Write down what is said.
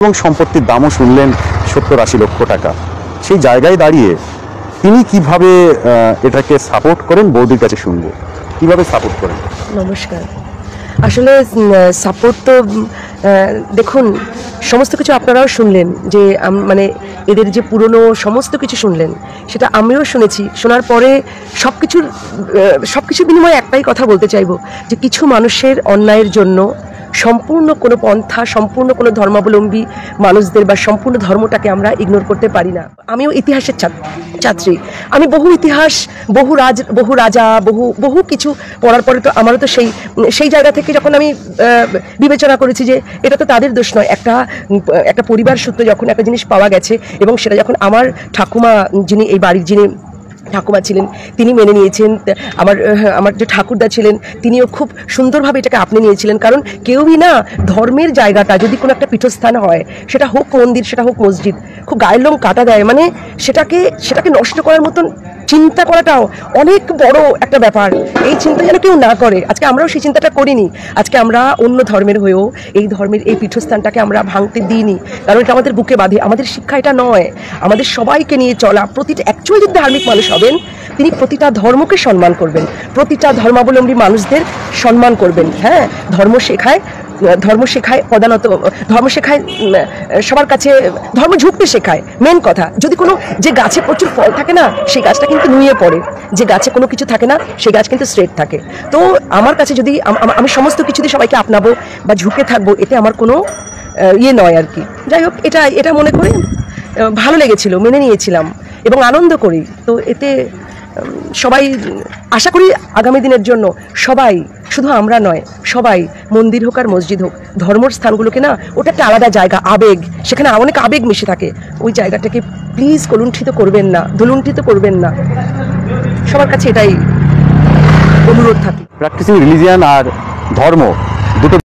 এবং সম্পত্তির দামও শুনলেন 70-80 লক্ষ টাকা। সেই জায়গায় দাঁড়িয়ে তিনি কিভাবে এটাকে সাপোর্ট করেন বৌদির কাছে শুনবো, কিভাবে সাপোর্ট করেন? নমস্কার। আসলে সাপোর্ট তো দেখুন, সমস্ত কিছু আপনারাও শুনলেন যে মানে এদের যে পুরনো সমস্ত কিছু শুনলেন, সেটা আমিও শুনেছি। শোনার পরে সব কিছুর বিনিময়ে একটাই কথা বলতে চাইবো যে কিছু মানুষের অন্যায়ের জন্য সম্পূর্ণ কোনো পন্থা, সম্পূর্ণ কোনো ধর্মাবলম্বী মানুষদের বা সম্পূর্ণ ধর্মটাকে আমরা ইগনোর করতে পারি না। আমিও ইতিহাসের ছাত্রী। আমি বহু ইতিহাস, বহু রাজা, বহু কিছু পড়ার পরে তো আমারও তো সেই জায়গা থেকে যখন আমি বিবেচনা করেছি যে এটা তো তাদের দোষ নয়, একটা পরিবার সূত্রে যখন একটা জিনিস পাওয়া গেছে এবং সেটা যখন আমার ঠাকুমা, যিনি এই বাড়ির যিনি ঠাকুমা ছিলেন, তিনি মেনে নিয়েছেন। আমার যে ঠাকুরদা ছিলেন, তিনিও খুব সুন্দরভাবে এটাকে আপনি নিয়েছিলেন। কারণ কেউই না ধর্মের জায়গাটা যদি কোনো একটা পীঠস্থান হয়, সেটা হোক মন্দির, সেটা হোক মসজিদ, খুব গায়ের লোম কাটা দেয়। মানে সেটাকে নষ্ট করার মতন চিন্তা করাটাও অনেক বড় একটা ব্যাপার। এই চিন্তা যেন কেউ না করে। আজকে আমরাও সেই চিন্তাটা করিনি। আজকে আমরা অন্য ধর্মের হয়েও এই ধর্মের এই পীঠস্থানটাকে আমরা ভাঙতে দিইনি, কারণ এটা আমাদের বুকে বাঁধে। আমাদের শিক্ষা এটা নয়। আমাদের সবাইকে নিয়ে চলা, প্রতিটা অ্যাকচুয়ালি যদি ধার্মিক মানুষ হবেন, তিনি প্রতিটা ধর্মকে সম্মান করবেন, প্রতিটা ধর্মাবলম্বী মানুষদের সম্মান করবেন। হ্যাঁ, ধর্ম শেখায় প্রধানত, ধর্ম শেখায় সবার কাছে, ধর্ম ঝুঁকতে শেখায়। মেন কথা, যদি কোনো যে গাছে প্রচুর ফল থাকে না, সেই গাছটা কিন্তু নুয়ে পড়ে। যে গাছে কোনো কিছু থাকে না, সেই গাছ কিন্তু স্ট্রেট থাকে। তো আমার কাছে যদি আমি সমস্ত কিছু দিয়ে সবাইকে আপনাবো বা ঝুঁকে থাকবো, এতে আমার কোনো নয় আর কি। যাই হোক, এটা মনে করে ভালো লেগেছিল, মেনে নিয়েছিলাম এবং আনন্দ করি। তো এতে সবাই, আশা করি আগামী দিনের জন্য সবাই, শুধু আমরা নয়, সবাই, মন্দির হোক আর মসজিদ হোক, ধর্মের স্থানগুলোকে না, ওটা একটা আলাদা জায়গা, আবেগ, সেখানে অনেক আবেগ মিশে থাকে। ওই জায়গাটাকে প্লিজ কলুণ্ঠিত করবেন না, ধুলুণ্ঠিত করবেন না। সবার কাছে এটাই অনুরোধ থাকে। প্র্যাকটিসিং রিলিজিয়ান আর ধর্ম দুটো